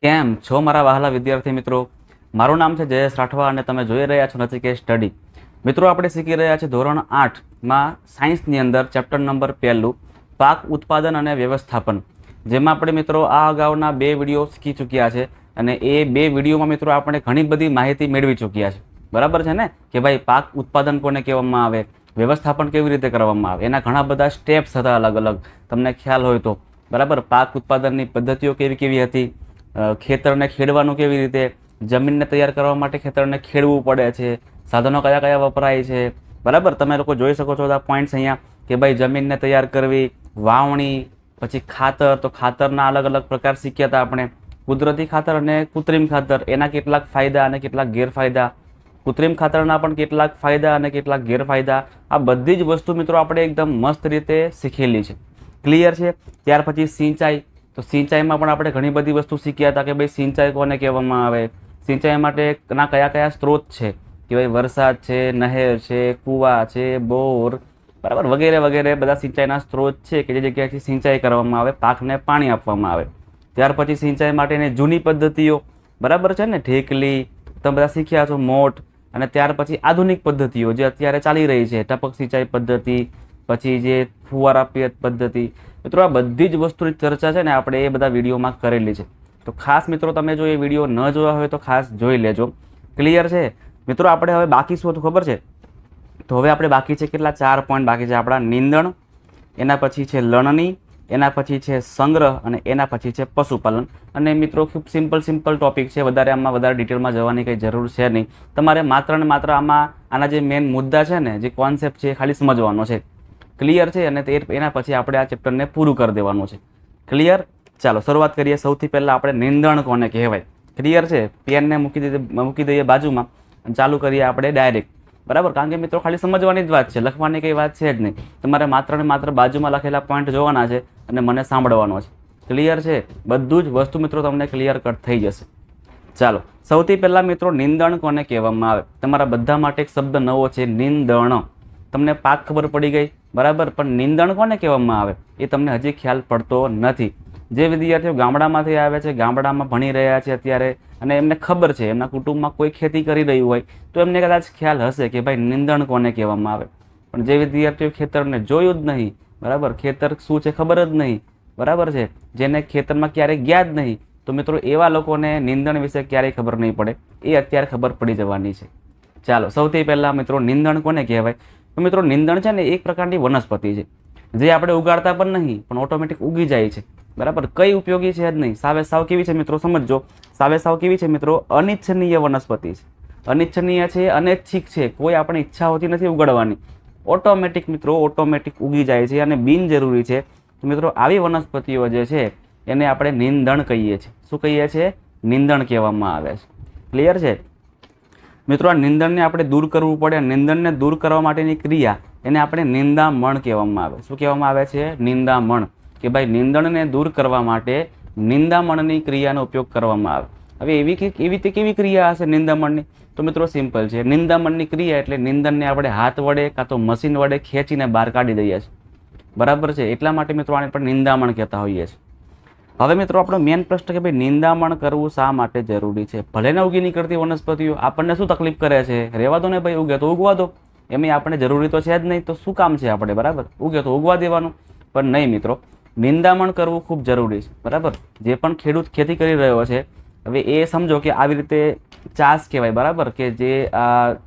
કેમ છો મારા વહાલા વિદ્યાર્થી મિત્રો? મારું નામ છે જયેશ રાઠવા અને તમે જોઈ રહ્યા છો નચિકેત સ્ટડી. મિત્રો, આપણે શીખી રહ્યા છીએ ધોરણ 8માં સાયન્સની અંદર ચેપ્ટર નંબર 1 પાક ઉત્પાદન અને વ્યવસ્થાપન, જેમાં આપણે મિત્રો આ અગાઉના 2 વિડીયો શીખી ચૂક્યા છે અને એ 2 વિડીયોમાં મિત્રો આપણે ઘણી બધી માહિતી મેળવી ચૂક્યા છે. બરાબર છે ને? કે ભાઈ પાક ઉત્પાદન કોને કહેવામાં આવે, વ્યવસ્થાપન કેવી રીતે કરવામાં આવે, એના ઘણા બધા સ્ટેપ્સ હતા અલગ અલગ, તમને ખ્યાલ હોય તો. બરાબર, પાક ઉત્પાદનની પદ્ધતિઓ કેવી કેવી હતી, ખેતરને ખેડવાનું કેવી રીતે, જમીનને તૈયાર કરવા માટે ખેતરને ખેડવું પડે છે, સાધનો કયા કયા વપરાય છે. બરાબર, તમે લોકો જોઈ શકો છો આ પોઈન્ટ્સ અહીંયા કે ભાઈ જમીનને તૈયાર કરવી, વાવણી, પછી ખાતર, તો ખાતરના અલગ અલગ પ્રકાર શીખ્યા હતા આપણે. કુદરતી ખાતર અને કૃત્રિમ ખાતર, એના કેટલાક ફાયદા અને કેટલાક ગેરફાયદા, કૃત્રિમ ખાતરના પણ કેટલાક ફાયદા અને કેટલાક ગેરફાયદા. આ બધી જ વસ્તુ મિત્રો આપણે એકદમ મસ્ત રીતે શીખેલી છે. ક્લિયર છે? ત્યાર પછી સિંચાઈ, તો સિંચાઈમાં પણ આપણે ઘણી બધી વસ્તુ શીખ્યા હતા કે ભાઈ સિંચાઈ કોને કહેવામાં આવે, સિંચાઈ માટેના કયા કયા સ્ત્રોત છે, કે ભાઈ વરસાદ છે, નહેર છે, કૂવા છે, બોર, બરાબર, વગેરે વગેરે બધા સિંચાઈના સ્ત્રોત છે કે જે જગ્યાએથી સિંચાઈ કરવામાં આવે, પાકને પાણી આપવામાં આવે. ત્યાર પછી સિંચાઈ માટેની જૂની પદ્ધતિઓ, બરાબર છે ને, ઢેકલી, તમે બધા શીખ્યા છો, મોટ. અને ત્યાર પછી આધુનિક પદ્ધતિઓ જે અત્યારે ચાલી રહી છે, ટપક સિંચાઈ પદ્ધતિ, પછી જે ફુવારા પદ્ધતિ. મિત્રો, આ બધી જ વસ્તુની ચર્ચા છે ને આપણે એ બધા વિડીયોમાં કરેલી છે. તો ખાસ મિત્રો તમે જો એ વિડીયો ન જોયા હોય તો ખાસ જોઈ લેજો. ક્લિયર છે મિત્રો? આપણે હવે બાકી શું હતું ખબર છે? તો હવે આપણે બાકી છે કેટલા? 4 પોઈન્ટ બાકી છે આપણા. નીંદણ, એના પછી છે લણણી, એના પછી છે સંગ્રહ અને એના પછી છે પશુપાલન. અને મિત્રો ખૂબ સિમ્પલ ટોપિક છે, વધારે ડિટેલમાં જવાની કંઈ જરૂર છે નહીં. તમારે માત્ર ને માત્ર આના જે મેઇન મુદ્દા છે ને, જે કોન્સેપ્ટ છે એ ખાલી સમજવાનો છે. ક્લિયર છે? અને એના પછી આપણે આ ચેપ્ટરને પૂરું કરી દેવાનું છે. ક્લિયર? ચાલો શરૂઆત કરીએ. સૌથી પહેલાં આપણે નીંદણ કોને કહેવાય. ક્લિયર છે? પેનને મૂકી દઈએ બાજુમાં અને ચાલુ કરીએ આપણે ડાયરેક્ટ. બરાબર, કારણ કે મિત્રો ખાલી સમજવાની જ વાત છે, લખવાની કંઈ વાત છે જ નહીં. તમારે માત્ર ને માત્ર બાજુમાં લખેલા પોઈન્ટ જોવાના છે અને મને સાંભળવાનો છે. ક્લિયર છે? બધું જ વસ્તુ મિત્રો તમને ક્લિયર કટ થઈ જશે. ચાલો, સૌથી પહેલાં મિત્રો નીંદણ કોને કહેવામાં આવે. તમારા બધા માટે એક શબ્દ નવો છે, નીંદણ. તમને પાક ખબર પડી ગઈ, બરાબર, પણ નીંદણ કોને કહેવામાં આવે એ તમને હજી ખ્યાલ પડતો નથી. જે વિદ્યાર્થીઓ ગામડામાંથી આવે છે, ગામડામાં ભણી રહ્યા છે અત્યારે, અને એમને ખબર છે, એમના કુટુંબમાં કોઈ ખેતી કરી રહ્યું હોય તો એમને કદાચ ખ્યાલ હશે કે ભાઈ નીંદણ કોને કહેવામાં આવે. પણ જે વિદ્યાર્થીઓ ખેતરને જોયું જ નહીં, બરાબર, ખેતર શું છે ખબર જ નહીં, બરાબર છે, જેને ખેતરમાં ક્યારેય ગયા જ નહીં, તો મિત્રો એવા લોકોને નીંદણ વિશે ક્યારેય ખબર નહીં પડે. એ અત્યારે ખબર પડી જવાની છે. ચાલો, સૌથી પહેલાં મિત્રો નીંદણ કોને કહેવાય. તો મિત્રો નીંદણ છે ને એક પ્રકારની વનસ્પતિ છે, જે આપણે ઉગાડતા પણ નહીં પણ ઓટોમેટિક ઉગી જાય છે. બરાબર, કઈ ઉપયોગી છે જ નહીં. સાવે સાવ કેવી છે મિત્રો? સમજો. સાવે સાવ કેવી છે મિત્રો? અનિચ્છનીય વનસ્પતિ છે. અનિચ્છનીય છે, અનૈચ્છિક છે, કોઈ આપણે ઈચ્છા હોતી નથી ઉગાડવાની. ઓટોમેટિક મિત્રો ઓટોમેટિક ઉગી જાય છે અને બિનજરૂરી છે. તો મિત્રો આવી વનસ્પતિઓ જે છે એને આપણે નીંદણ કહીએ છીએ. શું કહીએ છીએ? નીંદણ કહેવામાં આવે છે. ક્લિયર છે મિત્રો? આ નીંદણને આપણે દૂર કરવું પડે. નીંદણને દૂર કરવા માટેની ક્રિયા એને આપણે નિંદામણ કહેવામાં આવે. શું કહેવામાં આવે છે? નિંદામણ. કે ભાઈ નીંદણને દૂર કરવા માટે નિંદામણની ક્રિયાનો ઉપયોગ કરવામાં આવે. હવે એવી કેવી ક્રિયા હશે નિંદામણની? તો મિત્રો સિમ્પલ છે. નિંદામણની ક્રિયા એટલે નીંદણને આપણે હાથ વડે કાં તો મશીન વડે ખેંચીને બહાર કાઢી દઈએ છીએ. બરાબર છે? એટલા માટે મિત્રો આને પણ નિંદામણ કહેતા હોઈએ છીએ. હવે મિત્રો આપણો મેઇન પ્રશ્ન કે ભાઈ નિંદામણ કરવું શા માટે જરૂરી છે? ભલે ને ઉગી નીકળતી વનસ્પતિઓ આપણને શું તકલીફ કરે છે? રહેવા દો ને ભાઈ, ઉગે તો ઉગવા દો, એમાં આપણે જરૂરી તો છે જ નહીં, તો શું કામ છે આપણે? બરાબર, ઉગે તો ઉગવા દેવાનું. પણ નહીં મિત્રો, નિંદામણ કરવું ખૂબ જરૂરી છે. બરાબર, જે પણ ખેડૂત ખેતી કરી રહ્યો છે, હવે એ સમજો કે આવી રીતે ચાસ કહેવાય. બરાબર, કે જે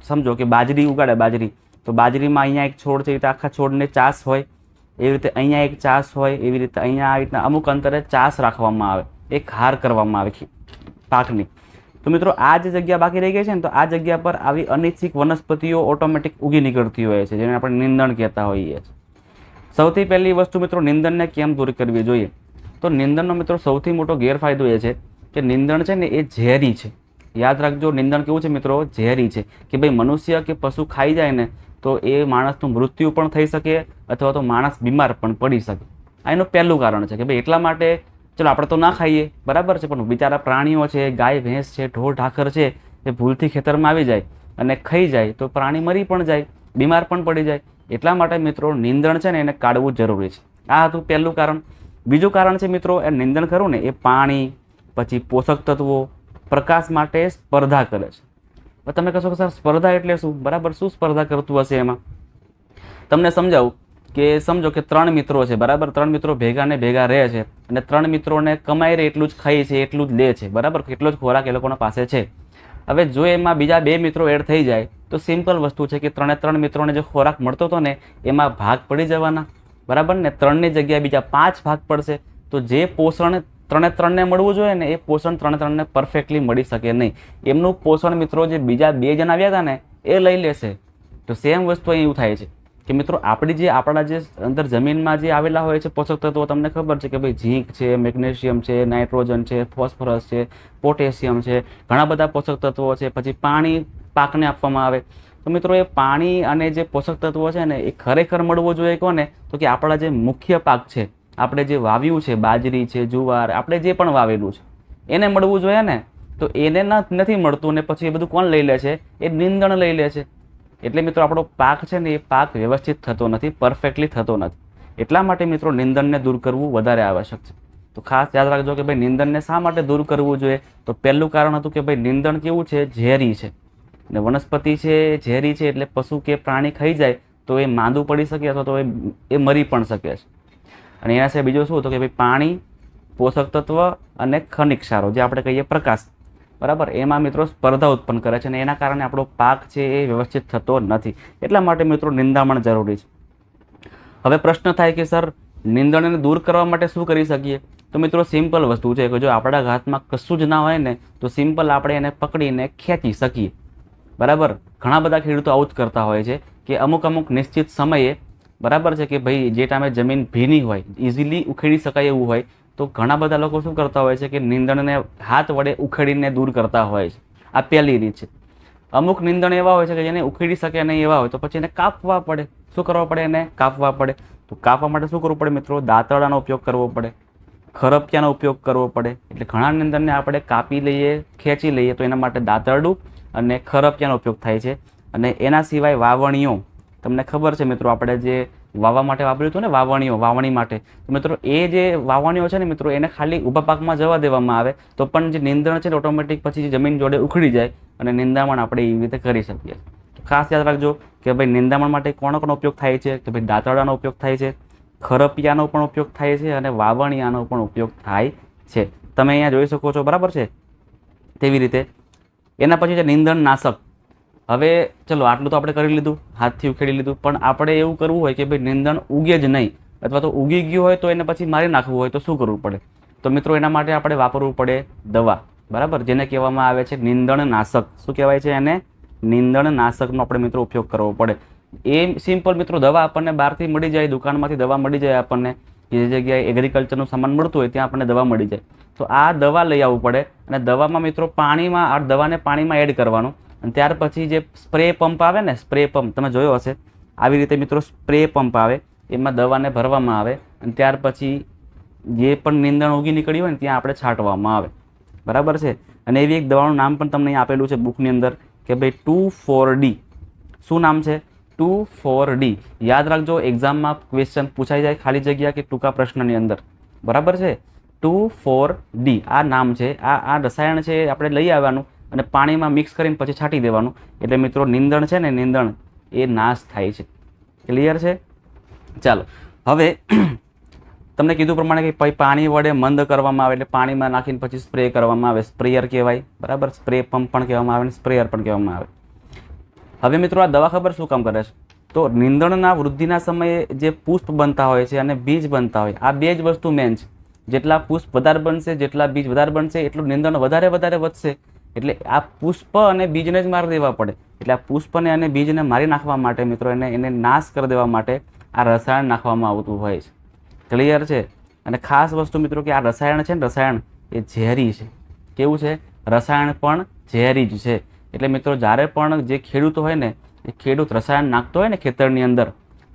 સમજો કે બાજરી ઉગાડે, બાજરી, તો બાજરીમાં અહીંયા એક છોડ છે, તો આખા છોડને ચાસ હોય, એવી રીતે અહીંયા એક ચાસ હોય, એવી રીતે અહીંયા આવી રીતના અમુક અંતરે ચાસ રાખવામાં આવે, એક હાર કરવામાં આવે પાકની. તો મિત્રો આ જે જગ્યા બાકી રહી ગઈ છે ને, તો આ જગ્યા પર આવી અનિચ્છિક વનસ્પતિઓ ઓટોમેટિક ઉગી નીકળતી હોય છે, જેને આપણે નીંદણ કહેતા હોઈએ છીએ. સૌથી પહેલી વસ્તુ મિત્રો, નીંદણને કેમ દૂર કરવી જોઈએ? તો નીંદણનો મિત્રો સૌથી મોટો ગેરફાયદો એ છે કે નીંદણ છે ને એ ઝેરી છે. યાદ રાખજો, નીંદણ કેવું છે મિત્રો? ઝેરી છે. કે ભાઈ મનુષ્ય કે પશુ ખાઈ જાય ને તો એ માણસનું મૃત્યુ પણ થઈ શકે અથવા તો માણસ બીમાર પણ પડી શકે. આ એનું પહેલું કારણ છે કે ભાઈ એટલા માટે ચલો આપણે તો ના ખાઈએ, બરાબર છે, પણ બિચારા પ્રાણીઓ છે, ગાય ભેંસ છે, ઢોર ઢાખર છે, એ ભૂલથી ખેતરમાં આવી જાય અને ખાઈ જાય તો પ્રાણી મરી પણ જાય, બીમાર પણ પડી જાય. એટલા માટે મિત્રો નીંદણ છે ને એને કાઢવું જરૂરી છે. આ હતું પહેલું કારણ. બીજું કારણ છે મિત્રો, એ નીંદણ કરવું ને એ પાણી, પછી પોષક તત્વો, પ્રકાશ માટે સ્પર્ધા કરે છે. હવે તમે કહેશો કે સર સ્પર્ધા એટલે શું? બરાબર, શું સ્પર્ધા કરતું હશે એમાં? તમને સમજાવું કે સમજો કે 3 મિત્રો છે, બરાબર. 3 મિત્રો ભેગા ને ભેગા રહે છે અને 3 મિત્રોને કમાઈ રહે એટલું જ ખાઈ છે, એટલું જ લે છે, બરાબર. કેટલો જ ખોરાક એ લોકોના પાસે છે. હવે જો એમાં બીજા 2 મિત્રો એડ થઈ જાય તો સિમ્પલ વસ્તુ છે કે 3 મિત્રોને જે ખોરાક મળતો હતો ને એમાં ભાગ પડી જવાના, બરાબર ને. 3ની જગ્યાએ બીજા 5 ભાગ પડશે. તો જે પોષણ 3ને મળવું જોઈએ ને એ પોષણ 3ને પરફેક્ટલી મળી શકે નહીં. એમનું પોષણ મિત્રો જે બીજા 2 જણ આવ્યા હતા ને એ લઈ લેશે. તો સેમ વસ્તુ અહીં એવું થાય છે કે મિત્રો આપણા જે અંદર જમીનમાં જે આવેલા હોય છે પોષક તત્વો, તમને ખબર છે કે ભાઈ ઝીંક છે, મેગ્નેશિયમ છે, નાઇટ્રોજન છે, ફોસ્ફરસ છે, પોટેશિયમ છે, ઘણા બધા પોષક તત્વો છે. પછી પાણી પાકને આપવામાં આવે. તો મિત્રો એ પાણી અને જે પોષક તત્વો છે ને એ ખરેખર મળવું જોઈએ કોને? તો કે આપણા જે મુખ્ય પાક છે, આપણે જે વાવ્યું છે, બાજરી છે, જુવાર, આપણે જે પણ વાવેલું છે એને મળવું જોઈએ ને. તો એને નથી મળતું ને પછી એ બધું કોણ લઈ લે છે? એ નીંદણ લઈ લે છે. એટલે મિત્રો આપણો પાક છે ને એ પાક વ્યવસ્થિત થતો નથી, પરફેક્ટલી થતો નથી. એટલા માટે મિત્રો નિંદણને દૂર કરવું વધારે આવશ્યક છે. તો ખાસ યાદ રાખજો કે ભાઈ નિંદણને શા માટે દૂર કરવું જોઈએ? તો પહેલું કારણ હતું કે ભાઈ નિંદણ કેવું છે? ઝેરી છે. ને વનસ્પતિ છે એ ઝેરી છે એટલે પશુ કે પ્રાણી ખાઈ જાય તો એ માંદું પડી શકે અથવા તો એ મરી પણ શકે છે. અને એના સિવાય બીજું શું? તો કે ભાઈ પાણી, પોષક તત્વ અને ખનિજ ક્ષારો, જે આપણે કહીએ પ્રકાશ, બરાબર, એમાં મિત્રો સ્પર્ધા ઉત્પન્ન કરે છે અને એના કારણે આપણો પાક છે એ વ્યવસ્થિત થતો નથી. એટલા માટે મિત્રો નિંદામણ જરૂરી છે. હવે પ્રશ્ન થાય કે સર નિંદણને દૂર કરવા માટે શું કરી શકીએ? તો મિત્રો સિમ્પલ વસ્તુ છે કે જો આપણા હાથમાં કશું જ ના હોય ને તો સિમ્પલ આપણે એને પકડીને ખેંચી શકીએ, બરાબર. ઘણા બધા ખેડૂતો આવું જ કરતા હોય છે કે અમુક નિશ્ચિત સમયે, બરાબર છે, કે ભાઈ જે ટાઈમે જમીન ભીની હોય, ઇઝીલી ઉખેડી શકાય એવું હોય, તો ઘણા બધા લોકો શું કરતા હોય છે કે નિંદણને હાથ વડે ઉખેડીને દૂર કરતા હોય છે. આ પહેલી રીત છે. અમુક નિંદણ એવા હોય છે કે જેને ઉખેડી શકે નહીં એવા હોય તો પછી એને કાપવા પડે. શું કરવા પડે? એને કાપવા પડે. તો કાપવા માટે શું કરવું પડે મિત્રો? દાંતરડાનો ઉપયોગ કરવો પડે, ખરપિયાનો ઉપયોગ કરવો પડે. એટલે ઘણા નિંદણને આપણે કાપી લઈએ, ખેંચી લઈએ તો એના માટે દાંતરડું અને ખરપિયાનો ઉપયોગ થાય છે. અને એના સિવાય વાવણીઓ, તમને ખબર છે મિત્રો આપણે જે વાવવા માટે વાપર્યું હતું ને વાવણી માટે, તો મિત્રો એ જે વાવણીઓ છે ને મિત્રો એને ખાલી ઊભા પાકમાં જવા દેવામાં આવે તો પણ જે નિંદણ છે ઓટોમેટિક પછી જમીન જોડે ઉખડી જાય અને નિંદામણ આપણે એવી રીતે કરી શકીએ. તો ખાસ યાદ રાખજો કે ભાઈ નિંદામણ માટે કોનો ઉપયોગ થાય છે? તો ભાઈ દાંતરડાનો ઉપયોગ થાય છે, ખરપિયાનો પણ ઉપયોગ થાય છે અને વાવણિયાનો પણ ઉપયોગ થાય છે. તમે અહીંયા જોઈ શકો છો, બરાબર છે. તેવી રીતે એના પછી છે નિંદણ નાશક. હવે ચલો આટલું તો આપણે કરી લીધું, હાથથી ઉખેડી લીધું, પણ આપણે એવું કરવું હોય કે ભાઈ નિંદણ ઉગે જ નહીં અથવા તો ઉગી ગયું હોય તો એને પછી મારી નાખવું હોય તો શું કરવું પડે? તો મિત્રો એના માટે આપણે વાપરવું પડે દવા, બરાબર, જેને કહેવામાં આવે છે નિંદણ નાશક. શું કહેવાય છે એને? નિંદણ નાશકનો આપણે મિત્રો ઉપયોગ કરવો પડે. એ સિમ્પલ મિત્રો દવા આપણને બહારથી મળી જાય, દુકાનમાંથી દવા મળી જાય આપણને, જે જગ્યાએ એગ્રીકલ્ચરનું સામાન મળતું હોય ત્યાં આપણને દવા મળી જાય. તો આ દવા લઈ આવવું પડે અને દવામાં મિત્રો પાણીમાં આ દવાને પાણીમાં એડ કરવાનું. અને ત્યાર પછી જે સ્પ્રે પંપ આવે ને, સ્પ્રે પંપ તમે જોયો હશે, આવી રીતે મિત્રો સ્પ્રે પંપ આવે, એમાં દવાને ભરવામાં આવે અને ત્યાર પછી જે પણ નિંદણ ઉગી નીકળી હોય ને ત્યાં આપણે છાંટવામાં આવે, બરાબર છે. અને એવી એક દવાનું નામ પણ તમને અહીં આપેલું છે બુકની અંદર કે ભાઈ 2,4-D. શું નામ છે? 2,4-D. યાદ રાખજો, એક્ઝામમાં ક્વેશ્ચન પૂછાઈ જાય ખાલી જગ્યા કે ટૂંકા પ્રશ્નની અંદર, બરાબર છે. 2,4-D આ નામ છે. આ રસાયણ છે આપણે લઈ આવવાનું અને પાણીમાં મિક્સ કરીને પછી છાંટી દેવાનું. એટલે મિત્રો નિંદણ છે ને, નિંદણ એ નાશ થાય છે. ક્લિયર છે? ચાલો હવે તમને કીધું પ્રમાણે કે પાણી વડે મંદ કરવામાં આવે એટલે પાણીમાં નાખીને પછી સ્પ્રે કરવામાં આવે, સ્પ્રેયર કહેવાય, બરાબર. સ્પ્રે પંપ પણ કહેવામાં આવે અને સ્પ્રેયર પણ કહેવામાં આવે. હવે મિત્રો આ દવા ખબર શું કામ કરે છે? તો નિંદણના વૃદ્ધિના સમયે જે પુષ્પ બનતા હોય છે અને બીજ બનતા હોય, આ બે જ વસ્તુ મેન છે. જેટલા પુષ્પ વધારે બનશે, જેટલા બીજ વધારે બનશે એટલું નિંદણ વધારે વધશે. એટલે આ પુષ્પ અને બીજને જ મારી દેવા પડે. એટલે આ પુષ્પને અને બીજને મારી નાખવા માટે મિત્રો એને નાશ કરી દેવા માટે આ રસાયણ નાખવામાં આવતું હોય છે. ક્લિયર છે? અને ખાસ વસ્તુ મિત્રો કે આ રસાયણ છે ને, રસાયણ એ ઝેરી છે. કેવું છે? રસાયણ પણ ઝેરી જ છે. એટલે મિત્રો જ્યારે પણ જે ખેડૂતો હોય ને એ ખેડૂત રસાયણ નાખતો હોય ને ખેતરની અંદર,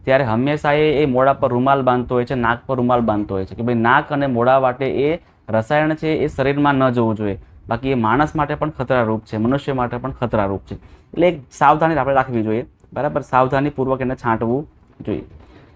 ત્યારે હંમેશા એ મોઢા પર રૂમાલ બાંધતો હોય છે, નાક પર રૂમાલ બાંધતો હોય છે કે ભાઈ નાક અને મોઢા વાટે એ રસાયણ છે એ શરીરમાં ન જવું જોઈએ. બાકી એ માણસ માટે પણ ખતરારૂપ છે, મનુષ્ય માટે પણ ખતરારૂપ છે. એટલે એક સાવધાની આપણે રાખવી જોઈએ, બરાબર. સાવધાનીપૂર્વક એને છાંટવું જોઈએ.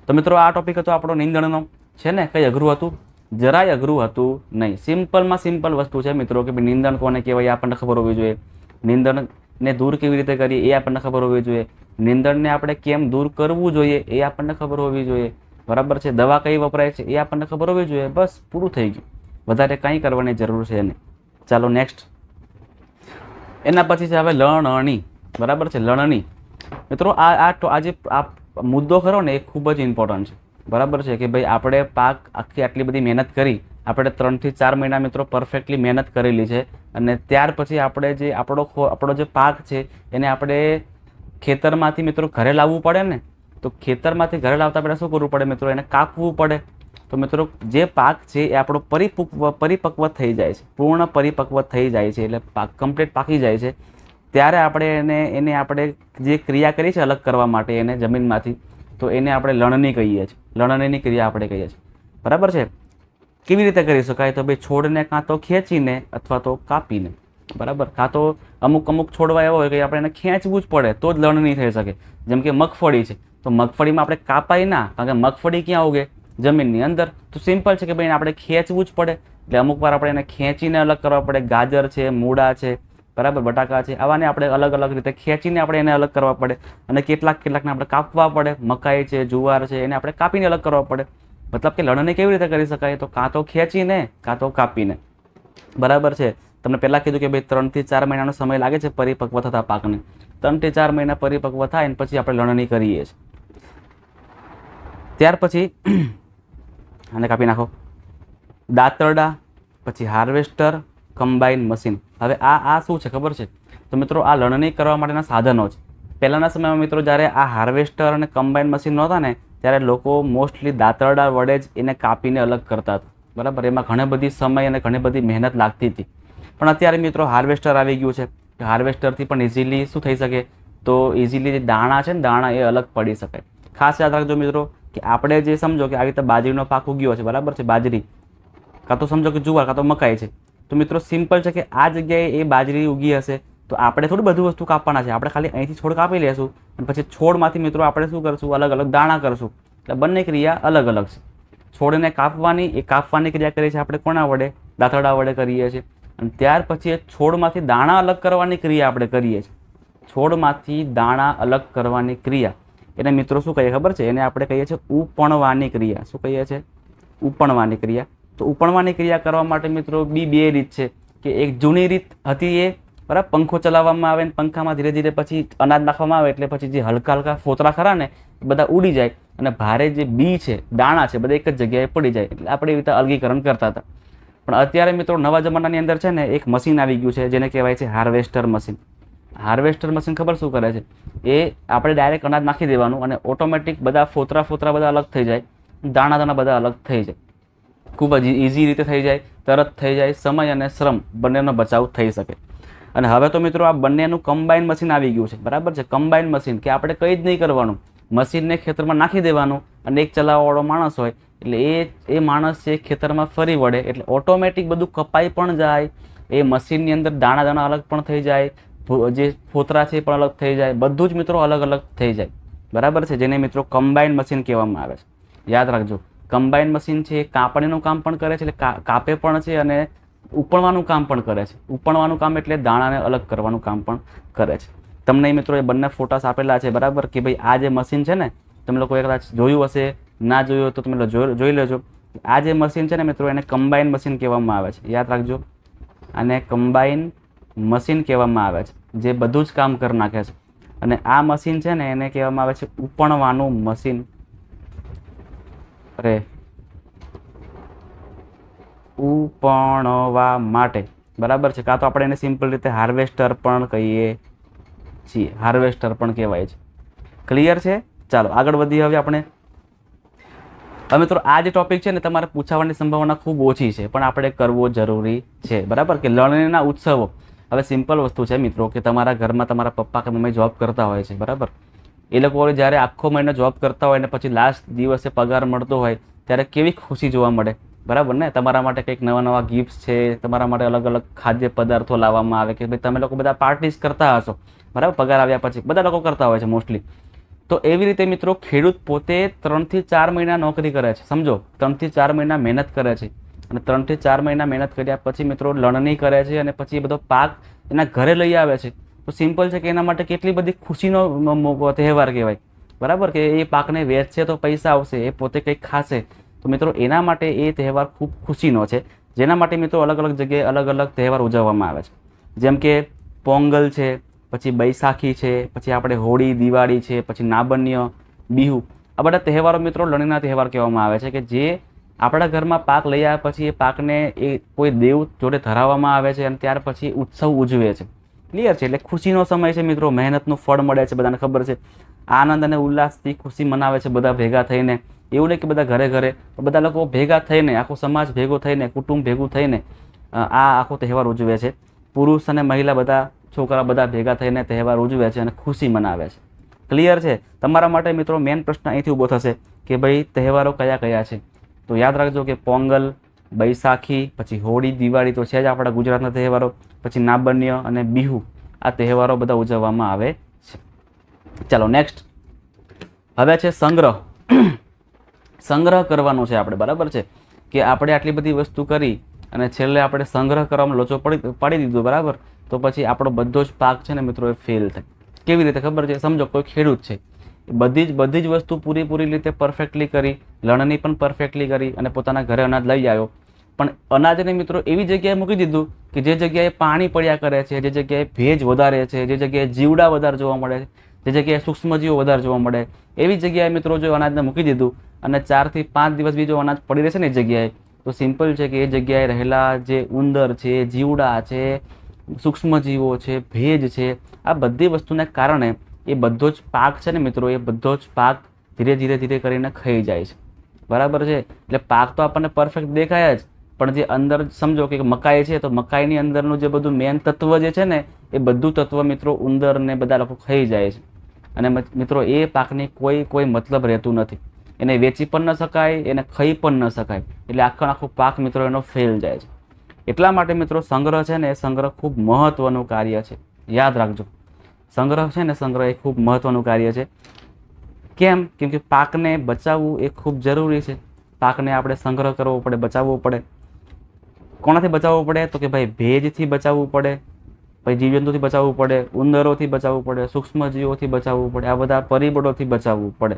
તો મિત્રો આ ટોપિક હતો આપણો નિંદણનો, છે ને? કંઈ અઘરું હતું? જરાય અઘરું હતું નહીં. સિમ્પલમાં સિમ્પલ વસ્તુ છે મિત્રો કે ભાઈ નિંદણ કોને કહેવાય એ આપણને ખબર હોવી જોઈએ. નિંદણને દૂર કેવી રીતે કરીએ એ આપણને ખબર હોવી જોઈએ. નિંદણને આપણે કેમ દૂર કરવું જોઈએ એ આપણને ખબર હોવી જોઈએ. બરાબર છે. દવા કઈ વપરાય છે એ આપણને ખબર હોવી જોઈએ. બસ પૂરું થઈ ગયું. વધારે કંઈ કરવાની જરૂર છે નહીં. ચાલો નેક્સ્ટ. એના પછી છે હવે લણણી. બરાબર છે. લણણી મિત્રો આ જે મુદ્દો ખરો ને એ ખૂબ જ ઇમ્પોર્ટન્ટ છે. બરાબર છે કે ભાઈ આપણે પાક આટલી બધી મહેનત કરી, આપણે 3 થી 4 મહિના મિત્રો પરફેક્ટલી મહેનત કરેલી છે અને ત્યાર પછી આપણે જે આપણો જે પાક છે એને આપણે ખેતરમાંથી મિત્રો ઘરે લાવવું પડે ને. તો ખેતરમાંથી ઘરે લાવતા પહેલાં શું કરવું પડે મિત્રો? એને કાપવું પડે. તો મિત્રો જે પાક છે એ આપણો પરિપક્વ થઈ જાય છે, પૂર્ણ પરિપક્વ થઈ જાય છે, એટલે પાક કમ્પ્લીટ પાકી જાય છે. ત્યારે આપણે એને આપણે જે ક્રિયા કરી છે અલગ કરવા માટે એને જમીનમાંથી, તો એને આપણે લણણી કહીએ છીએ. લણણીની ક્રિયા આપણે કહીએ છીએ. બરાબર છે. કેવી રીતે કરી શકાય? તો ભાઈ છોડને કાં તો ખેંચીને અથવા તો કાપીને. બરાબર. કાં તો અમુક છોડવા એવા હોય કે આપણે એને ખેંચવું જ પડે તો જ લણણી થઈ શકે. જેમ કે મગફળી છે, તો મગફળીમાં આપણે કાપાય ના, કારણ કે મગફળી ક્યાં ઉગે? જમીનની અંદર. તો સિમ્પલ છે કે ભાઈ આપણે ખેંચવું જ પડે. એટલે અમુક વાર આપણે એને ખેંચીને અલગ કરવા પડે. ગાજર છે, મૂળા છે, બરાબર, બટાકા છે, આવાને આપણે અલગ અલગ રીતે ખેંચીને આપણે એને અલગ કરવા પડે. અને કેટલાકને આપણે કાપવા પડે. મકાઈ છે, જુવાર છે, એને આપણે કાપીને અલગ કરવા પડે. મતલબ કે લણણી કેવી રીતે કરી શકાય? તો કાં તો ખેંચીને કાં તો કાપીને. બરાબર છે. તમને પહેલાં કીધું કે ભાઈ 3 થી 4 મહિનાનો સમય લાગે છે પરિપક્વ થતા પાકને. 3 થી 4 મહિના પરિપક્વ થાય અને પછી આપણે લણણી કરીએ છીએ. ત્યાર પછી આને કાપી નાખો. દાંતરડા, પછી હાર્વેસ્ટર, કમ્બાઈન મશીન. હવે આ શું છે ખબર છે? તો મિત્રો આ લણણી કરવા માટેના સાધનો છે. પહેલાંના સમયમાં મિત્રો જ્યારે આ હાર્વેસ્ટર અને કમ્બાઈન મશીન નહોતા ને, ત્યારે લોકો મોસ્ટલી દાંતરડા વડે જ એને કાપીને અલગ કરતા હતા. બરાબર. એમાં ઘણી બધી સમય અને ઘણી બધી મહેનત લાગતી હતી. પણ અત્યારે મિત્રો હાર્વેસ્ટર આવી ગયું છે. હાર્વેસ્ટરથી પણ ઇઝીલી શું થઈ શકે? તો ઇઝીલી જે દાણા છે ને, દાણા એ અલગ પડી શકાય. ખાસ યાદ રાખજો મિત્રો કે આપણે જે સમજો કે આવી રીતે બાજરીનો પાક ઉગ્યો છે, બરાબર છે, બાજરી, કાં તો સમજો કે જુવાર, કાં તો મકાઈ છે. તો મિત્રો સિમ્પલ છે કે આ જગ્યાએ એ બાજરી ઉગી હશે, તો આપણે થોડી બધી વસ્તુ કાપવાના છે. આપણે ખાલી અહીંથી છોડ કાપી લેશું અને પછી છોડમાંથી મિત્રો આપણે શું કરશું? અલગ અલગ દાણા કરશું. એટલે બંને ક્રિયા અલગ અલગ છે. છોડને કાપવાની, એ કાપવાની ક્રિયા કરીએ છીએ આપણે કોના વડે? દાંતરડા વડે કરીએ છીએ. અને ત્યાર પછી એ છોડમાંથી દાણા અલગ કરવાની ક્રિયા આપણે કરીએ છીએ. છોડમાંથી દાણા અલગ કરવાની ક્રિયા, એને મિત્રો શું કહીએ ખબર છે? એને આપણે કહીએ છીએ ઉપણવાની ક્રિયા. શું કહીએ છીએ? ઉપણવાની ક્રિયા. તો ઉપણવાની ક્રિયા કરવા માટે મિત્રો બે રીત છે. કે એક જૂની રીત હતી એ, બરાબર, પંખો ચલાવવામાં આવે ને પંખામાં ધીરે ધીરે પછી અનાજ નાખવામાં આવે એટલે પછી જે હલકા હલકા ફોતરા ખરા ને એ બધા ઉડી જાય અને ભારે જે બી છે, દાણા છે, બધા એક જ જગ્યાએ પડી જાય. એટલે આપણે એવી રીતે અલગીકરણ કરતા હતા. પણ અત્યારે મિત્રો નવા જમાનાની અંદર છે ને એક મશીન આવી ગયું છે જેને કહેવાય છે હાર્વેસ્ટર મશીન. હાર્વેસ્ટર મશીન ખબર શું કરે છે? એ આપણે ડાયરેક્ટ અનાજ નાખી દેવાનું અને ઓટોમેટિક બધા ફોતરા બધા અલગ થઈ જાય, દાણા બધા અલગ થઈ જાય. ખૂબ જ ઇઝી રીતે થઈ જાય, તરત થઈ જાય. સમય અને શ્રમ બંનેનો બચાવ થઈ શકે. અને હવે તો મિત્રો આ બંનેનું કમ્બાઈન મશીન આવી ગયું છે. બરાબર છે. કમ્બાઈન મશીન કે આપણે કંઈ જ નહીં કરવાનું, મશીનને ખેતરમાં નાખી દેવાનું અને એક ચલાવવાવાળો માણસ હોય એટલે એ માણસ છે ખેતરમાં ફરી વળે એટલે ઓટોમેટિક બધું કપાઈ પણ જાય. એ મશીનની અંદર દાણા અલગ પણ થઈ જાય, જે ફોતરા છે એ પણ અલગ થઈ જાય, બધું જ મિત્રો અલગ અલગ થઈ જાય. બરાબર છે. જેને મિત્રો કમ્બાઈન મશીન કહેવામાં આવે છે. યાદ રાખજો, કમ્બાઈન મશીન છે એ કાપણીનું કામ પણ કરે છે, એટલે કાપે પણ છે અને ઉપણવાનું કામ પણ કરે છે. ઉપણવાનું કામ એટલે દાણાને અલગ કરવાનું કામ પણ કરે છે. તમને મિત્રો એ બંને ફોટાસ આપેલા છે, બરાબર, કે ભાઈ આ જે મશીન છે ને, તમે લોકોએ કદાચ જોયું હશે, ના જોયું હોય તો તમે જોઈ લેજો. આ જે મશીન છે ને મિત્રો એને કમ્બાઈન મશીન કહેવામાં આવે છે. યાદ રાખજો, આને કમ્બાઈન મશીન કહેવામાં આવે છે, જે બધું જ કામ કરી નાખે છે. અને આ મશીન છે ને એને કહેવામાં આવે છે ઉપણવાનું મશીન. ઉપણવા માટે, બરાબર છે. કાં તો આપણે એને સિમ્પલ રીતે હાર્વેસ્ટર પણ કહીએ છીએ. હાર્વેસ્ટર પણ કહેવાય છે. ક્લિયર છે? ચાલો આગળ વધીએ હવે આપણે. હવે મિત્રો આ જે ટોપિક છે ને તમારે પૂછાવાની સંભાવના ખૂબ ઓછી છે, પણ આપણે કરવો જરૂરી છે. બરાબર કે લણણીના ઉત્સવો. હવે સિમ્પલ વસ્તુ છે મિત્રો કે તમારા ઘરમાં તમારા પપ્પા કે મમ્મી જોબ કરતા હોય છે, બરાબર. એ લોકો જ્યારે આખો મહિનો જોબ કરતા હોય ને પછી લાસ્ટ દિવસે પગાર મળતો હોય ત્યારે કેવી ખુશી જોવા મળે, બરાબર ને? તમારા માટે કંઈક નવા ગિફ્ટ્સ છે, તમારા માટે અલગ અલગ ખાદ્ય પદાર્થો લાવવામાં આવે કે ભાઈ તમે લોકો બધા પાર્ટીઝ કરતા હશો, બરાબર, પગાર આવ્યા પછી બધા લોકો કરતા હોય છે મોસ્ટલી. તો એવી રીતે મિત્રો ખેડૂત પોતે 3 થી 4 મહિના નોકરી કરે છે, સમજો 3 થી 4 મહિના મહેનત કરે છે, અને 3 થી 4 મહિના મહેનત કર્યા પછી મિત્રો લણણી કરે છે અને પછી એ બધો પાક એના ઘરે લઈ આવે છે. તો સિમ્પલ છે કે એના માટે કેટલી બધી ખુશીનો તહેવાર કહેવાય, બરાબર, કે એ પાકને વેચશે તો પૈસા આવશે, એ પોતે કંઈક ખાશે. તો મિત્રો એના માટે એ તહેવાર ખૂબ ખુશીનો છે, જેના માટે મિત્રો અલગ અલગ જગ્યાએ અલગ અલગ તહેવાર ઉજવવામાં આવે છે. જેમ કે પોંગલ છે, પછી બૈસાખી છે, પછી આપણે હોળી, દિવાળી છે, પછી નાબન્ય, બિહુ, આ બધા તહેવારો મિત્રો લણણીના તહેવાર કહેવામાં આવે છે, કે જે આપણા ઘરમાં પાક લઈ આવ્યા પછી એ પાકને એ કોઈ દેવ જોડે ધરાવવામાં આવે છે અને ત્યાર પછી ઉત્સવ ઉજવે છે. ક્લિયર છે? એટલે ખુશીનો સમય છે મિત્રો, મહેનતનું ફળ મળે છે, બધાને ખબર છે. આનંદ અને ઉલ્લાસથી ખુશી મનાવે છે બધા ભેગા થઈને. એવું નહીં કે બધા ઘરે ઘરે, પણ બધા લોકો ભેગા થઈને, આખો સમાજ ભેગો થઈને, કુટુંબ ભેગું થઈને આ આખો તહેવાર ઉજવે છે. પુરુષ અને મહિલા બધા, છોકરા બધા ભેગા થઈને તહેવાર ઉજવે છે અને ખુશી મનાવે છે. ક્લિયર છે? તમારા માટે મિત્રો મેઇન પ્રશ્ન અહીંથી ઊભો થશે કે ભાઈ તહેવારો કયા કયા છે. તો યાદ રાખજો કે પોંગલ, બૈસાખી, પછી હોળી, દિવાળી તો છે જ આપણા ગુજરાતના તહેવારો, પછી નાબન્ય અને બિહુ, આ તહેવારો બધા ઉજવવામાં આવે છે. ચાલો નેક્સ્ટ, હવે છે સંગ્રહ. સંગ્રહ કરવાનો છે આપણે, બરાબર છે, કે આપણે આટલી બધી વસ્તુ કરી અને છેલ્લે આપણે સંગ્રહ કરવામાં લોચો પાડી દીધો, બરાબર, તો પછી આપણો બધો જ પાક છે ને મિત્રો એ ફેલ થાય. કેવી રીતે ખબર છે? સમજો કોઈ ખેડૂત છે, બધી જ વસ્તુ પૂરી રીતે પરફેક્ટલી કરી, લણણી પણ પરફેક્ટલી કરી અને પોતાના ઘરે અનાજ લઈ આવ્યો, પણ અનાજને મિત્રો એવી જગ્યાએ મૂકી દીધું કે જે જગ્યાએ પાણી પડ્યા કરે છે, જે જગ્યાએ ભેજ વધારે છે, જે જગ્યાએ જીવડા વધારે જોવા મળે છે, જે જગ્યાએ સૂક્ષ્મજીવો વધારે જોવા મળે, એવી જગ્યાએ મિત્રો જો અનાજને મૂકી દીધું અને 4 થી 5 દિવસ બી જો અનાજ પડી રહેશે ને એ જગ્યાએ, તો સિમ્પલ છે કે એ જગ્યાએ રહેલા જે ઉંદર છે, જીવડા છે, સૂક્ષ્મજીવો છે, ભેજ છે, આ બધી વસ્તુને કારણે એ બધો જ પાક છે ને મિત્રો, એ બધો જ પાક ધીરે કરીને ખાઈ જાય છે, બરાબર છે. એટલે પાક તો આપણને પરફેક્ટ દેખાય જ, પણ જે અંદર સમજો કે મકાઈ છે, તો મકાઈની અંદરનું જે બધું મેન તત્વ જે છે ને, એ બધું તત્વ મિત્રો ઉંદર ને બધા લોકો ખાઈ જાય છે. અને મિત્રો એ પાકની કોઈ મતલબ રહેતું નથી, એને વેચી પણ ન શકાય, એને ખાઈ પણ ન શકાય, એટલે આખો પાક મિત્રો એનો ફેલ જાય છે. એટલા માટે મિત્રો સંગ્રહ છે ને, એ સંગ્રહ ખૂબ મહત્વનું કાર્ય છે, યાદ રાખજો. સંગ્રહ છે ને, સંગ્રહ એ ખૂબ મહત્વનું કાર્ય છે. કેમ? કેમ કે પાકને બચાવવું એ ખૂબ જરૂરી છે. પાકને આપણે સંગ્રહ કરવો પડે, બચાવવો પડે. કોનાથી બચાવવું પડે? તો કે ભાઈ ભેજથી બચાવવું પડે, પછી જીવજંતુથી બચાવવું પડે, ઉંદરોથી બચાવવું પડે, સૂક્ષ્મજીવોથી બચાવવું પડે, આ બધા પરિબળોથી બચાવવું પડે,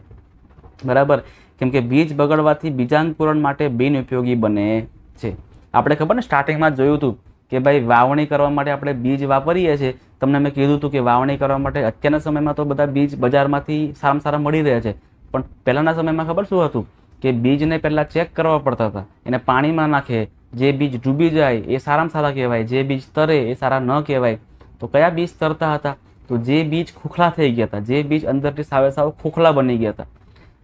બરાબર. કેમ કે બીજ બગડવાથી બીજાંકુરણ માટે બિનઉપયોગી બને છે. આપણે ખબર ને સ્ટાર્ટિંગમાં જોયું હતું કે ભાઈ વાવણી કરવા માટે આપણે બીજ વાપરીએ છીએ. તમને મેં કીધું હતું કે વાવણી કરવા માટે અત્યારના સમયમાં તો બધા બીજ બજારમાંથી સારામાં સારા મળી રહે છે, પણ પહેલાંના સમયમાં ખબર શું હતું કે બીજને પહેલાં ચેક કરવા પડતા હતા, એને પાણીમાં નાખે, જે બીજ ડૂબી જાય એ સારામાં સારા કહેવાય, જે બીજ તરે એ સારા ન કહેવાય. તો કયા બીજ તરતા હતા? તો જે બીજ ખોખલા થઈ ગયા હતા, જે બીજ અંદરથી સાવ ખોખલા બની ગયા હતા,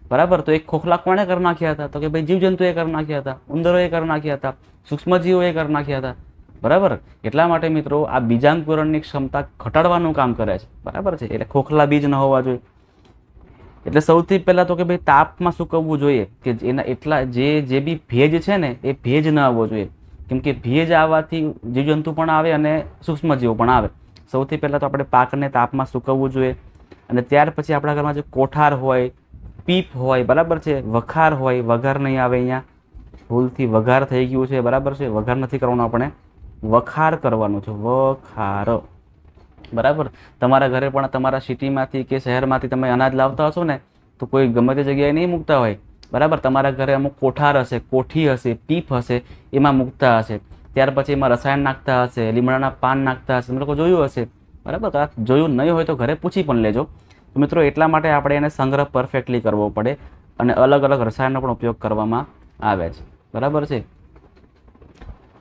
બરાબર. તો એક ખોખલા કોણે કરી નાખ્યા હતા? તો કે ભાઈ જીવજંતુએ કરી નાખ્યા હતા, ઉંદરોએ કરી નાખ્યા હતા, સૂક્ષ્મજીવોએ કરી નાખ્યા હતા, બરાબર. એટલા માટે મિત્રો આ બીજાંકુરણની ક્ષમતા ઘટાડવાનું કામ કરે છે, બરાબર છે. એટલે ખોખલા બીજ ન હોવા જોઈએ. એટલે સૌથી પહેલાં તો કે ભાઈ તાપમાં સૂકવવું જોઈએ, કે એના એટલા જે બી ભેજ છે ને એ ભેજ ન આવવો જોઈએ, કેમ કે ભેજ આવવાથી જીવજંતુ પણ આવે અને સૂક્ષ્મજીવો પણ આવે. સૌથી પહેલાં તો આપણે પાકને તાપમાં સૂકવવું જોઈએ. અને ત્યાર પછી આપણા ઘરમાં જે કોઠાર હોય, પીપ હોય, બરાબર છે, વખાર હોય, વઘાર નહીં આવે, અહીંયા ભૂલથી વઘાર થઈ ગયું છે, બરાબર છે, વઘાર નથી કરવાનો, આપણે વખાર કરવાનું છે, વખાર, બરાબર. તમારા ઘરે પણ તમારા સિટીમાંથી કે શહેરમાંથી તમે અનાજ લાવતા હશો ને, તો કોઈ ગમે તે જગ્યાએ નહીં મૂકતા હોય, બરાબર. તમારા ઘરે અમુક કોઠાર હશે, કોઠી હશે, પીપ હશે, એમાં મૂકતા હશે. ત્યાર પછી એમાં રસાયણ નાખતા હશે, લીમડાના પાન નાખતા હશે, તમે લોકો જોયું હશે, બરાબર. જોયું નહીં હોય તો ઘરે પૂછી પણ લેજો. તો મિત્રો એટલા માટે આપણે એને સંગ્રહ પરફેક્ટલી કરવો પડે, અને અલગ અલગ રસાયણનો પણ ઉપયોગ કરવામાં આવે છે, બરાબર છે.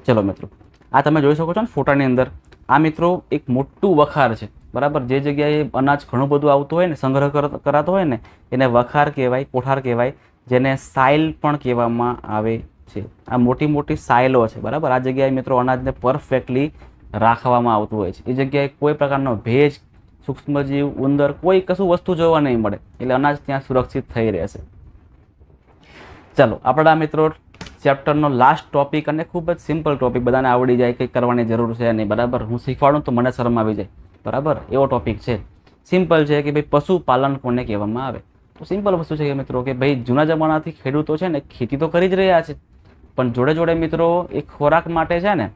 ચલો મિત્રો, આ તમે જોઈ શકો છો ને ફોટાની અંદર, આ મિત્રો એક મોટું વખાર છે, બરાબર. જે જગ્યાએ અનાજ ઘણું બધું આવતું હોય ને, સંગ્રહ કરાતો હોય ને, એને વખાર કહેવાય, કોઠાર કહેવાય, જેને સાઇલ પણ કહેવામાં આવે છે. આ મોટી સાઇલો છે, બરાબર. આ જગ્યાએ મિત્રો અનાજને પરફેક્ટલી રાખવામાં આવતું હોય છે. એ જગ્યાએ કોઈ પ્રકારનો ભેજ, સૂક્ષ્મજીવ, ઉંદર, કોઈ કશું વસ્તુ જોવા નહીં મળે, એટલે અનાજ ત્યાં સુરક્ષિત થઈ રહેશે. ચાલો, આપણા મિત્રો ચેપ્ટરનો લાસ્ટ ટોપિક, અને ખૂબ જ સિમ્પલ ટોપિક, બધાને આવડી જાય, કંઈ કરવાની જરૂર છે નહીં, બરાબર. હું શીખવાડું તો મને શરમ આવી જાય, બરાબર, એવો ટોપિક છે સિમ્પલ છે કે ભાઈ પશુપાલન કોને કહેવામાં આવે? તો સિમ્પલ વસ્તુ છે કે મિત્રો કે ભાઈ જૂના જમાનાથી ખેડૂતો છે ને ખેતી તો કરી જ રહ્યા છે, પણ જોડે જોડે મિત્રો એ ખોરાક માટે છે ને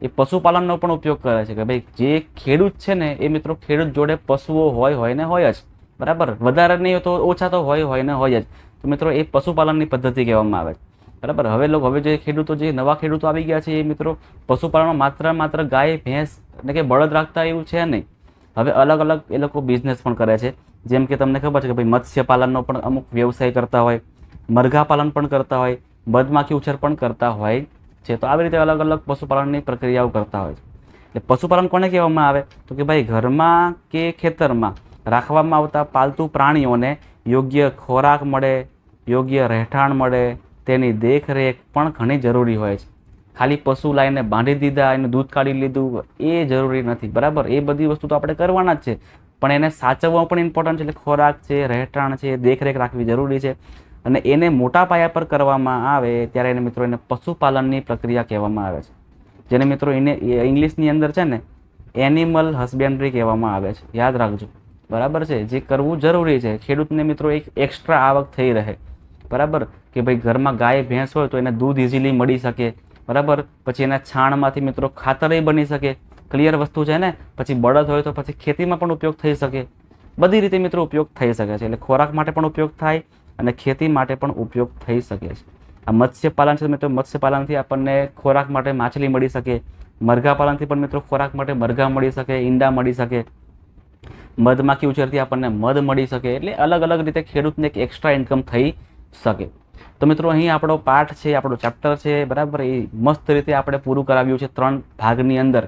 એ પશુપાલનનો પણ ઉપયોગ કરે છે કે ભાઈ જે ખેડૂત છે ને એ મિત્રો ખેડૂત જોડે પશુઓ હોય ને હોય જ, બરાબર, વધારે નહીં તો ઓછા તો હોય ને હોય જ. તો મિત્રો એ પશુપાલનની પદ્ધતિ કહેવામાં આવે છે, બરાબર. હવે જે ખેડૂતો, જે નવા ખેડૂતો આવી ગયા છે એ મિત્રો પશુપાલનમાં માત્ર ગાય ભેંસ એટલે કે બળદ રાખતા એવું છે નહીં. હવે અલગ અલગ એ લોકો બિઝનેસ પણ કરે છે. જેમ કે તમને ખબર છે કે ભાઈ મત્સ્યપાલનનો પણ અમુક વ્યવસાય કરતા હોય, મરઘા પાલન પણ કરતા હોય, મધમાખી ઉછેર પણ કરતા હોય છે. તો આવી રીતે અલગ અલગ પશુપાલનની પ્રક્રિયાઓ કરતા હોય છે. એટલે પશુપાલન કોને કહેવામાં આવે? તો કે ભાઈ ઘરમાં કે ખેતરમાં રાખવામાં આવતા પાલતુ પ્રાણીઓને યોગ્ય ખોરાક મળે, યોગ્ય રહેઠાણ મળે, તેની દેખરેખ પણ ઘણી જરૂરી હોય છે. ખાલી પશુ લાવીને બાંધી દીધા, એનું દૂધ કાઢી લીધું એ જરૂરી નથી, બરાબર. એ બધી વસ્તુ તો આપણે કરવાના જ છે, પણ એને સાચવવા પણ ઇમ્પોર્ટન્ટ છે. એટલે ખોરાક છે, રહેઠાણ છે, દેખરેખ રાખવી જરૂરી છે. અને એને મોટા પાયા પર કરવામાં આવે ત્યારે એને મિત્રો એને પશુપાલનની પ્રક્રિયા કહેવામાં આવે છે, જેને મિત્રો એને ઇંગ્લિશની અંદર છે ને એનિમલ હસબેન્ડરી કહેવામાં આવે છે. યાદ રાખજો, બરાબર છે. જે કરવું જરૂરી છે, ખેડૂતને મિત્રો એક એક્સ્ટ્રા આવક થઈ રહે, બરાબર. કે ભાઈ ઘરમાં ગાય ભેંસ હોય તો એને દૂધ ઇઝીલી મળી શકે, બરાબર. પછી એના છાણમાંથી મિત્રો ખાતરેય બની શકે, ક્લિયર વસ્તુ છે ને. પછી બળદ હોય તો પછી ખેતીમાં પણ ઉપયોગ થઈ શકે, બધી રીતે મિત્રો ઉપયોગ થઈ શકે છે. એટલે ખોરાક માટે પણ ઉપયોગ થાય અને ખેતી માટે પણ ઉપયોગ થઈ શકે છે. આ મત્સ્યપાલન છે મિત્રો, મત્સ્યપાલનથી આપણને ખોરાક માટે માછલી મળી શકે, મરઘા પાલનથી પણ મિત્રો ખોરાક માટે મરઘા મળી શકે, ઈંડા મળી શકે, મધમાખી ઉછેરથી આપણને મધ મળી શકે. એટલે અલગ અલગ રીતે ખેડૂતને એક એક્સ્ટ્રા ઇન્કમ થઈ શકે. તો મિત્રો અહીં આપણો પાઠ છે, આપણો ચેપ્ટર છે, બરાબર, એ મસ્ત રીતે આપણે પૂરું કરાવ્યું છે 3 ભાગની અંદર.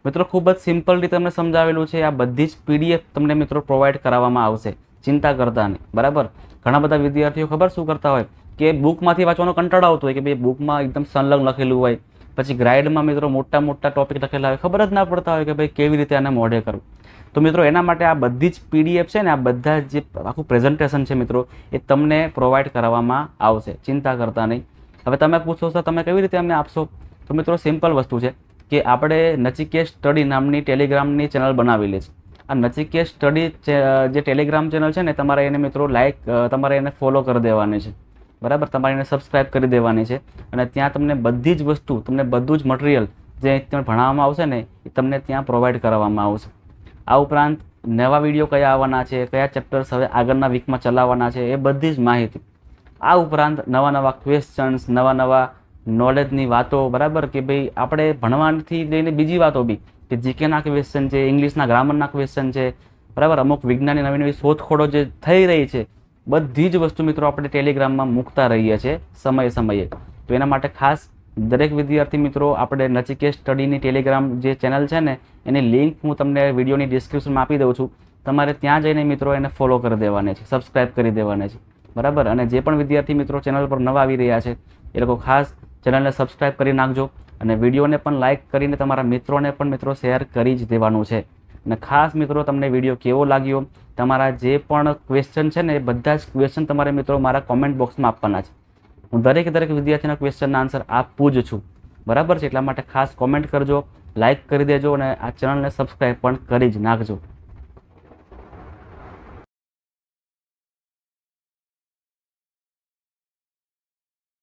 મિત્રો ખૂબ જ સિમ્પલ રીતે તમને સમજાવેલું છે. આ બધી જ PDF તમને મિત્રો પ્રોવાઈડ કરાવવામાં આવશે, ચિંતા કરતા નહીં, બરાબર. ઘણા બધા વિદ્યાર્થીઓ ખબર શું કરતા હોય કે બુકમાંથી વાંચવાનો કંટાળો આવતો હોય કે ભાઈ બુકમાં એકદમ સંલગ્ન લખેલું હોય, પછી ગ્રાઇડમાં મિત્રો મોટા ટોપિક લખેલા હોય, ખબર જ ના પડતા હોય કે ભાઈ કેવી રીતે આને મોઢે કરવું. તો મિત્રો એના માટે આ બધી જ PDF છે ને, આ બધા જે આખું પ્રેઝન્ટેશન છે મિત્રો એ તમને પ્રોવાઈડ કરાવવામાં આવશે, ચિંતા કરતા નહીં. હવે તમે પૂછો છો તમે કેવી રીતે અમને આપશો? તો મિત્રો સિમ્પલ વસ્તુ છે કે આપણે નચિકેત સ્ટડી નામની ટેલિગ્રામની ચેનલ બનાવેલી છે. આ નચિકેત સ્ટડી જે ટેલિગ્રામ ચેનલ છે ને, તમારે એને મિત્રો તમારે એને ફોલો કરી દેવાની છે, બરાબર. તમારે એને સબસ્ક્રાઈબ કરી દેવાની છે. અને ત્યાં તમને બધી જ વસ્તુ, તમને બધું જ મટીરિયલ જે તમને ભણાવવામાં આવશે ને એ તમને ત્યાં પ્રોવાઈડ કરવામાં આવશે. આ ઉપરાંત નવા વિડીયો કયા આવવાના છે, કયા ચેપ્ટર્સ હવે આગળના વીકમાં ચલાવવાના છે, એ બધી જ માહિતી. આ ઉપરાંત નવા ક્વેશ્ચન્સ, નવા નોલેજની વાતો, બરાબર. કે ભાઈ આપણે ભણવાથી લઈને બીજી વાતો બી, કે જીકેના ક્વેશ્ચન છે, ઇંગ્લિશના ગ્રામરના ક્વેશ્ચન છે, બરાબર. અમુક વિજ્ઞાનની નવી શોધખોળો જે થઈ રહી છે, બધી જ વસ્તુ મિત્રો આપણે ટેલિગ્રામમાં મૂકતા રહીએ છીએ સમયે. તો એના માટે ખાસ દરેક વિદ્યાર્થી મિત્રો આપણે નચિકેત સ્ટડીની ટેલિગ્રામ જે ચેનલ છે ને એની લિંક હું તમને વિડીયોની ડિસ્ક્રિપ્શનમાં આપી દઉં છું. તમારે ત્યાં જઈને મિત્રો એને ફોલો કરી દેવાને છે, સબસ્ક્રાઈબ કરી દેવાને છે, બરાબર. અને જે પણ વિદ્યાર્થી મિત્રો ચેનલ પર નવા આવી રહ્યા છે એ લોકો ખાસ ચેનલને સબસ્ક્રાઈબ કરી નાખજો. અને વિડીયોને પણ લાઇક કરીને તમારા મિત્રોને પણ મિત્રો શેર કરી જ દેવાનું છે. અને ખાસ મિત્રો તમને વિડીયો કેવો લાગ્યો, તમારા જે પણ ક્વેશ્ચન છે ને એ બધા જ ક્વેશ્ચન તમારે મિત્રો મારા કોમેન્ટ બોક્સમાં આપવાના છે. હું દરેક ક્વેશ્ચનના ક્વેશ્ચનના આન્સર આપું જ છું, બરાબર છે. એટલા માટે ખાસ કોમેન્ટ કરજો, લાઇક કરી દેજો અને આ ચેનલને સબસ્ક્રાઈબ પણ કરી જ નાખજો.